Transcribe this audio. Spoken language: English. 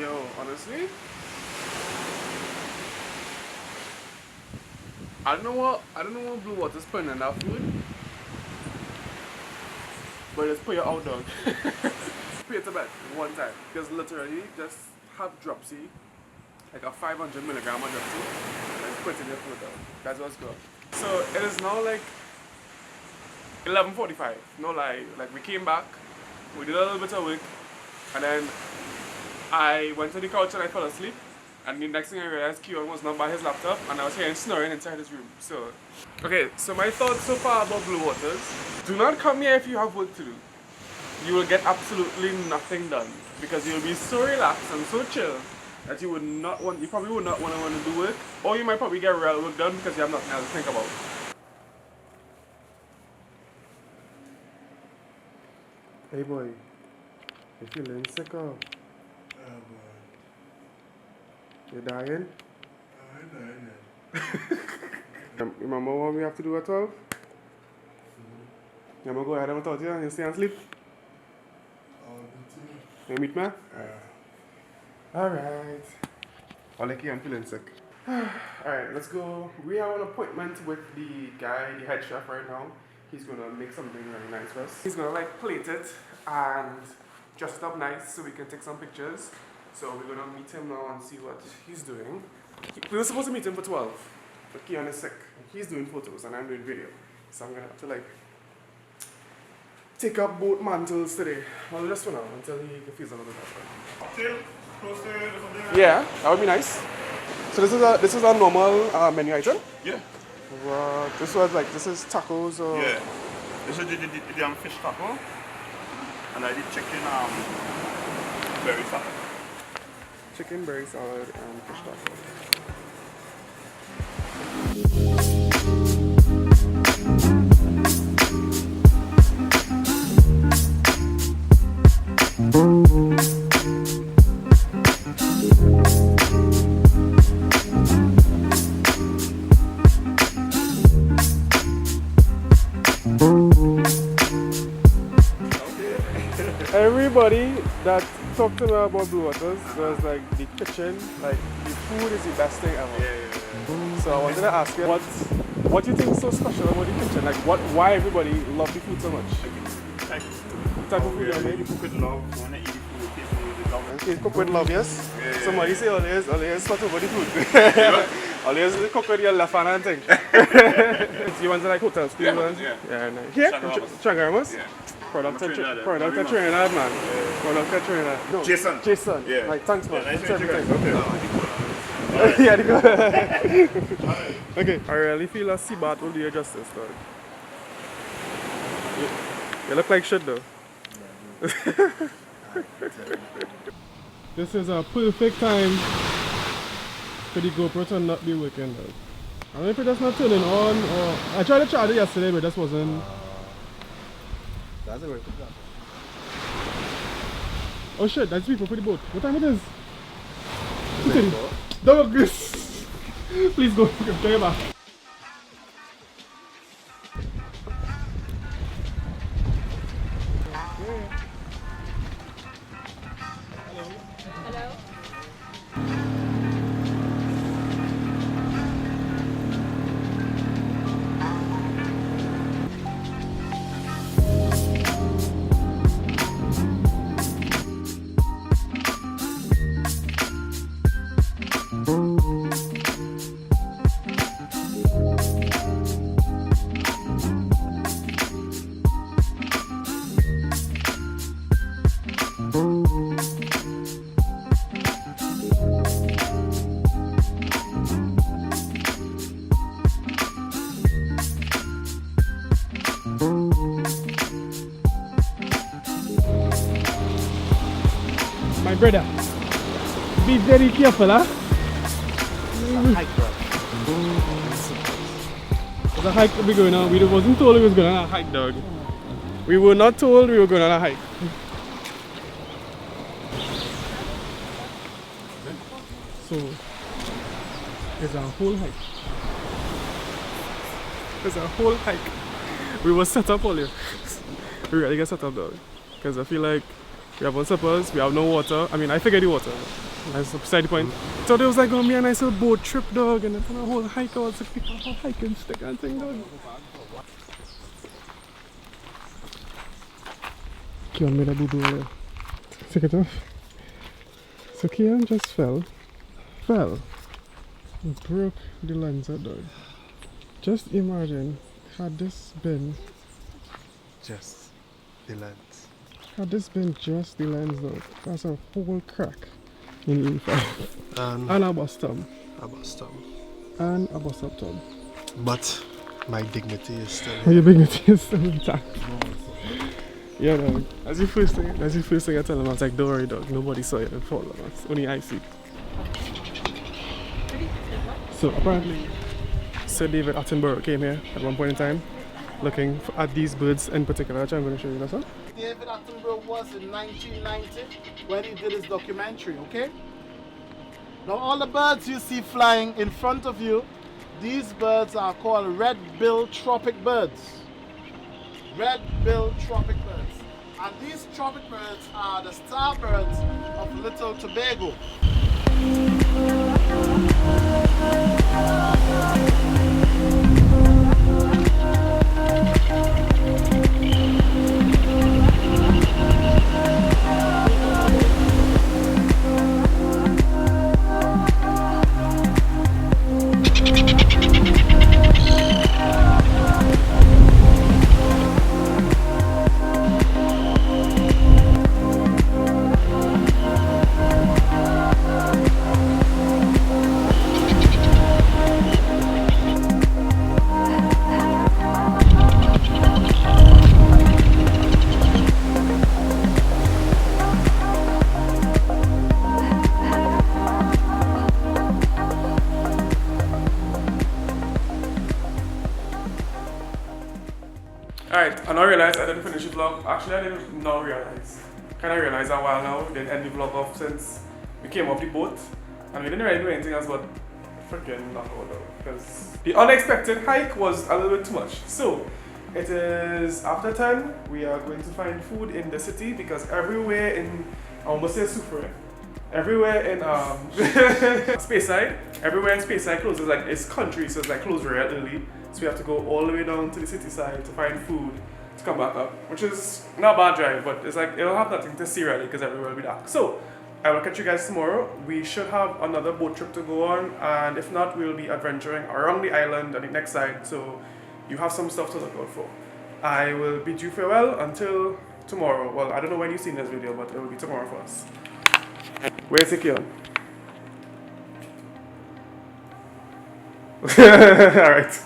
Yo, honestly, I don't know what blue water's putting in that food, but it's put your out dog. Put it to bed one time, because literally just have dropsy, like a 500 milligram of dropsy, and put it in your food dog. That's what's good. So it is now like 11:45. No lie, like we came back, we did a little bit of work, and then I went to the couch and I fell asleep. And the next thing I realized, Keon was not by his laptop, and I was hearing snoring inside his room. So, okay, so my thoughts so far about blue waters: do not come here if you have work to do. You will get absolutely nothing done because you'll be so relaxed and so chill that you probably would not want to do work, or you might probably get real work done because you have nothing else to think about. Hey boy, you feeling sick or? You're dying? I'm dying. Remember what we have to do at 12? I'm gonna go ahead and talk to you and you stay and sleep. You meet me? Alright. Oleki, I'm feeling sick. Alright, let's go. We have an appointment with the guy, the head chef right now. He's gonna make something really nice for us. He's gonna like plate it and dress it up nice so we can take some pictures. So we're gonna meet him now and see what he's doing. We were supposed to meet him for 12, but Keon is sick. He's doing photos and I'm doing video. So I'm gonna have to like take up both mantles today. Well, just for now, until he feels a little better. Yeah, that would be nice. So this is a normal menu item? Yeah. This is tacos or? Yeah. This is the fish taco. And I did chicken berry salad. Chicken, berry salad, and fish taco. Everybody that talked to me about Blue Waters was like the kitchen, like the food is the best thing ever. Yeah. So I wanted to ask you what you think is so special about the kitchen? Like why everybody love the food so much? Type of food you make? You cook with love, when I eat the food, taste with love. Okay, cook with love, yes? Yeah. Somebody say always sweat over the food. Always cook with your left hand and thing. You went to like hotel school? Yeah. Yeah, nice. Here? Changaramos? Yeah. Product of Trinidad, man. Yeah. Product of Trinidad. No. Jason. Yeah. Like, thanks, man. Yeah, nice Thanks to everything. meet you guys. Yeah, go. Okay, I really feel a sea bath will do you justice, dog. You look like shit, though. This is a perfect time for the GoPro to not be working, dog. I don't know if it's just not turning on, or I tried to charge it yesterday, but this wasn't. That's a great example. Oh shit, that's people for the boat. What time it is? 2:30. Dog, please go. Turn your back. Hello? My brother, be very careful, huh? There's a hike we're going on. We wasn't told we was going on a hike, dog. We were not told we were going on a hike. So, there's a whole hike. There's a whole hike. We were set up earlier. We really get set up, dog. Because I feel like we have no suppers, we have no water. I mean, I figured the water. That's beside the point. So there was like gonna be a nice little boat trip, dog, and then kind of whole hike. I was like, pick up a hiking stick and thing, dog. Kian made a boo boo there. Take it off. So Kian just fell. And broke the lens out, dog. Just imagine, had this been Just the lens. Had this been just the lens though, that's a whole crack in E5. And a bus tub. A bus stop. And a bus up tub. But my dignity is still Your dignity is still intact. Yeah, dog. As you first thing I tell him, I was like, don't worry, dog. Nobody saw you fall. Only I see. So apparently, Sir David Attenborough came here at one point in time, looking at these birds in particular, which I'm going to show you. That's all. David Attenborough was in 1990 when he did his documentary, okay? Now all the birds you see flying in front of you, these birds are called Red Billed Tropicbirds. Red Billed Tropicbirds. And these tropicbirds are the star birds of Little Tobago. Alright, I now realize I didn't finish the vlog. Actually, I didn't now realize. Kind of realize a while now. Didn't end the vlog off since we came off the boat. And we didn't really do anything else but freaking knock out though. Because the unexpected hike was a little bit too much. So, it is after 10. We are going to find food in the city because everywhere in, I almost say Sufre. Everywhere in Speyside, everywhere in Speyside closes, like it's country, so it's like closed real early. So we have to go all the way down to the city side to find food to come back up, which is not a bad drive, but it's like it'll have nothing to see really because everywhere will be dark. So I will catch you guys tomorrow. We should have another boat trip to go on, and if not, we'll be adventuring around the island on the next side. So you have some stuff to look out for. I will bid you farewell until tomorrow. Well, I don't know when you've seen this video, but it will be tomorrow for us. Where's it, Kian? Alright.